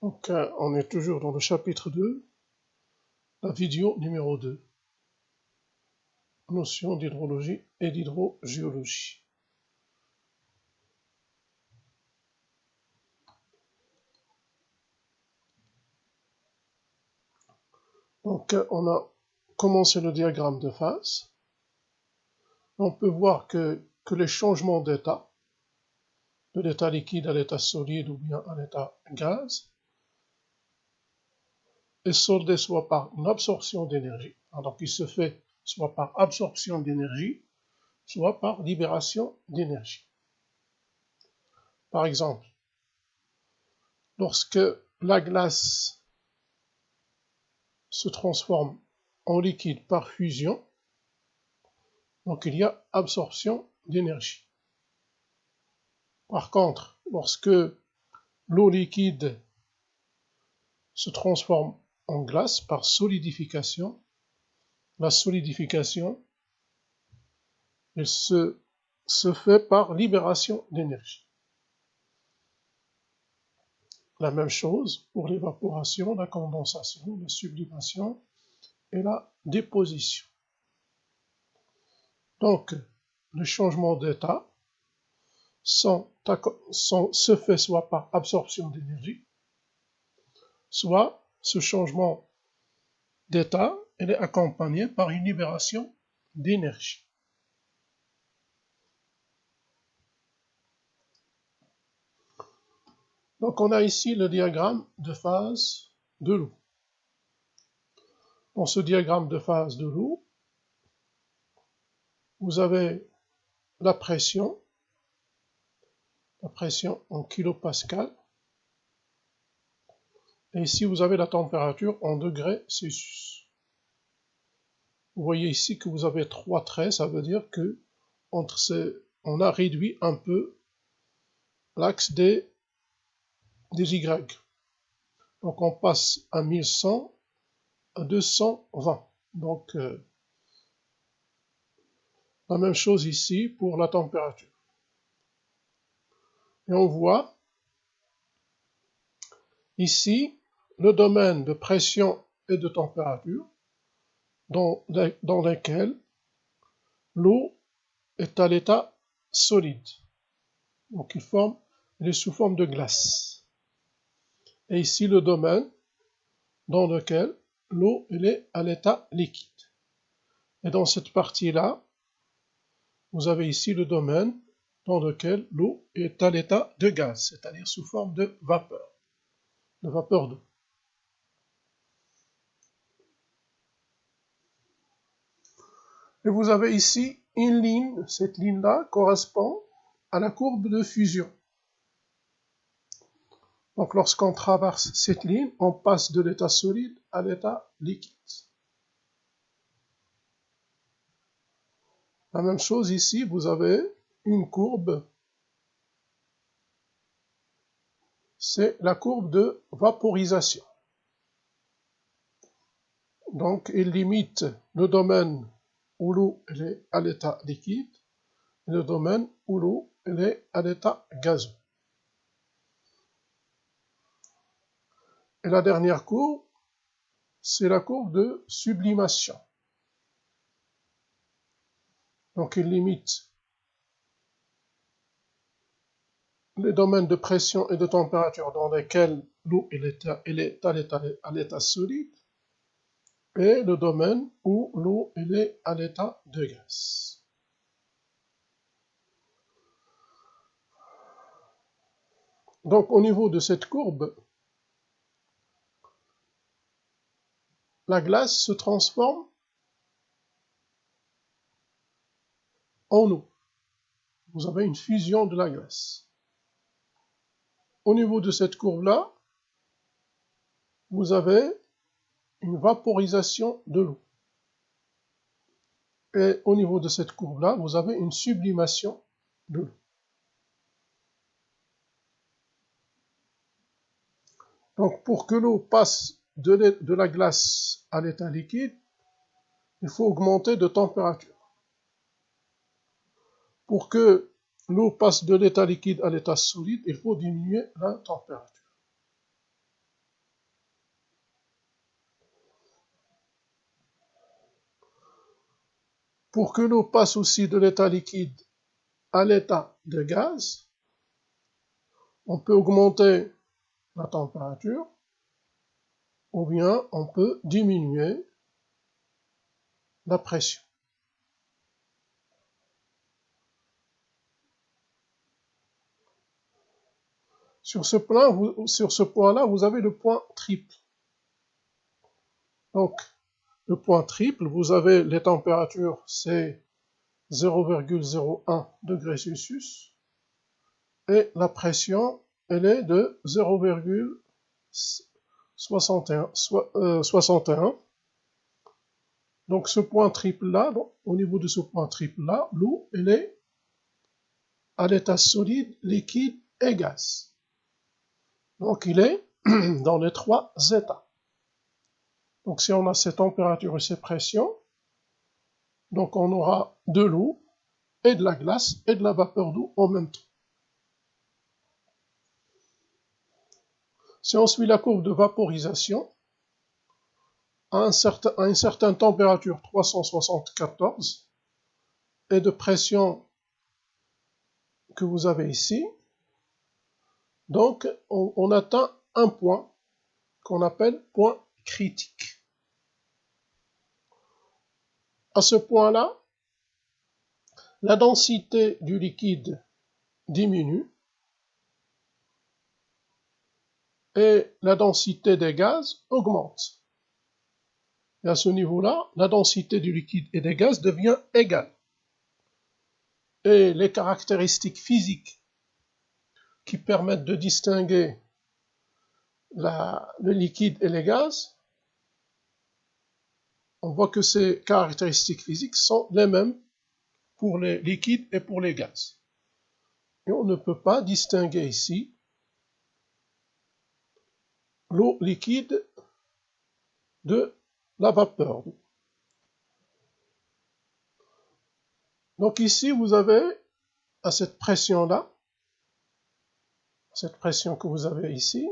Donc, on est toujours dans le chapitre 2, la vidéo numéro 2, notion d'hydrologie et d'hydrogéologie. Donc, on a commencé le diagramme de phase. On peut voir que les changements d'état, de l'état liquide à l'état solide ou bien à l'état gaz, est soldé soit par une absorption d'énergie, donc il se fait soit par absorption d'énergie, soit par libération d'énergie. Par exemple, lorsque la glace se transforme en liquide par fusion, donc il y a absorption d'énergie. Par contre, lorsque l'eau liquide se transforme en glace par solidification, la solidification elle se fait par libération d'énergie. La même chose pour l'évaporation, la condensation, la sublimation et la déposition. Donc, le changement d'état se fait soit par absorption d'énergie, soit ce changement d'état est accompagné par une libération d'énergie. Donc on a ici le diagramme de phase de l'eau. Dans ce diagramme de phase de l'eau, vous avez la pression en kilopascal, et ici vous avez la température en degrés Celsius. Vous voyez ici que vous avez 3 traits, ça veut dire que on a réduit un peu l'axe des Y. Donc on passe à 1100 à 220. Donc la même chose ici pour la température. Et on voit ici le domaine de pression et de température dans lequel l'eau est à l'état solide. Donc il est sous forme de glace. Et ici le domaine dans lequel l'eau est à l'état liquide. Et dans cette partie-là, vous avez ici le domaine dans lequel l'eau est à l'état de gaz, c'est-à-dire sous forme de vapeur d'eau. Et vous avez ici une ligne, cette ligne-là correspond à la courbe de fusion. Donc lorsqu'on traverse cette ligne, on passe de l'état solide à l'état liquide. La même chose ici, vous avez une courbe, c'est la courbe de vaporisation. Donc il limite le domaine où l'eau est à l'état liquide et le domaine où l'eau est à l'état gazeux. Et la dernière courbe, c'est la courbe de sublimation. Donc il limite les domaines de pression et de température dans lesquels l'eau est à l'état solide et le domaine où l'eau est à l'état de gaz. Donc au niveau de cette courbe, la glace se transforme en eau. Vous avez une fusion de la glace. Au niveau de cette courbe-là, vous avez une vaporisation de l'eau. Et au niveau de cette courbe-là, vous avez une sublimation de l'eau. Donc pour que l'eau passe de la glace à l'état liquide, il faut augmenter de température. Pour que l'eau passe de l'état liquide à l'état solide, il faut diminuer la température. Pour que l'eau passe aussi de l'état liquide à l'état de gaz, on peut augmenter la température ou bien on peut diminuer la pression. Sur ce point-là, vous avez le point triple. Donc, le point triple, vous avez les températures, c'est 0,01 degrés Celsius et la pression, elle est de 0,61. Donc, ce point triple-là, au niveau de ce point triple-là, l'eau, elle est à l'état solide, liquide et gaz. Donc, il est dans les trois états. Donc, si on a ces températures et ces pressions, donc on aura de l'eau et de la glace et de la vapeur d'eau en même temps. Si on suit la courbe de vaporisation, à une certaine température 374 et de pression que vous avez ici, donc on atteint un point qu'on appelle point critique. À ce point-là, la densité du liquide diminue et la densité des gaz augmente. Et à ce niveau-là, la densité du liquide et des gaz devient égale. Et les caractéristiques physiques qui permettent de distinguer le liquide et les gaz, on voit que ces caractéristiques physiques sont les mêmes pour les liquides et pour les gaz. Et on ne peut pas distinguer ici l'eau liquide de la vapeur. Donc ici, vous avez à cette pression-là, cette pression que vous avez ici,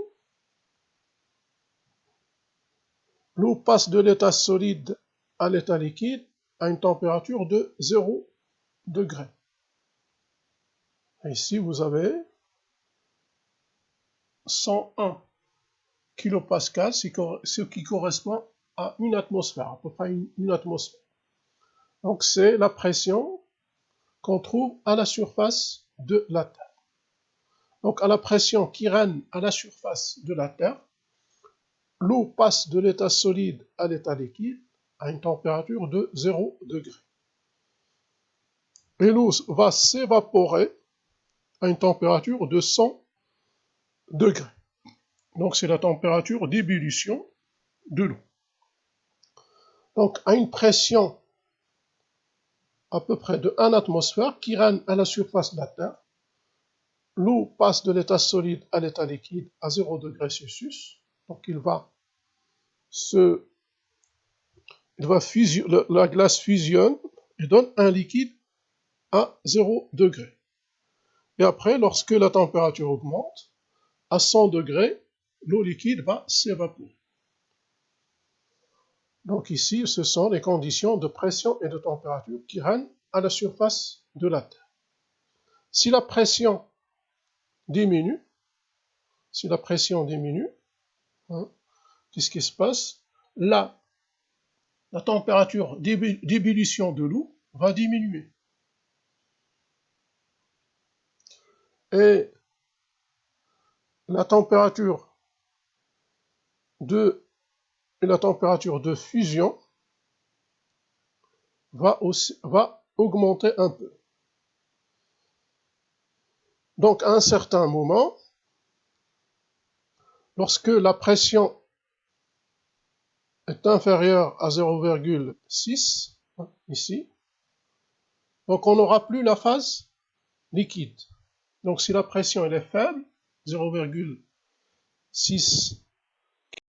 l'eau passe de l'état solide à l'état liquide à une température de 0 degré. Et ici, vous avez 101 kilopascales, ce qui correspond à une atmosphère, à peu près une atmosphère. Donc c'est la pression qu'on trouve à la surface de la Terre. Donc à la pression qui règne à la surface de la Terre, l'eau passe de l'état solide à l'état liquide à une température de 0 degré. Et l'eau va s'évaporer à une température de 100 degrés. Donc c'est la température d'ébullition de l'eau. Donc à une pression à peu près de 1 atmosphère qui règne à la surface de la Terre, l'eau passe de l'état solide à l'état liquide à 0 degré Celsius. Donc la glace fusionne et donne un liquide à 0 degré. Et après, lorsque la température augmente, à 100 degrés, l'eau liquide va s'évaporer. Donc ici, ce sont les conditions de pression et de température qui règnent à la surface de la Terre. Si la pression diminue, qu'est-ce qui se passe? Là, la température d'ébullition de l'eau va diminuer. Et la température de fusion va augmenter un peu. Donc à un certain moment, lorsque la pression est inférieure à 0,6, ici, donc on n'aura plus la phase liquide. Donc si la pression elle est faible, 0,6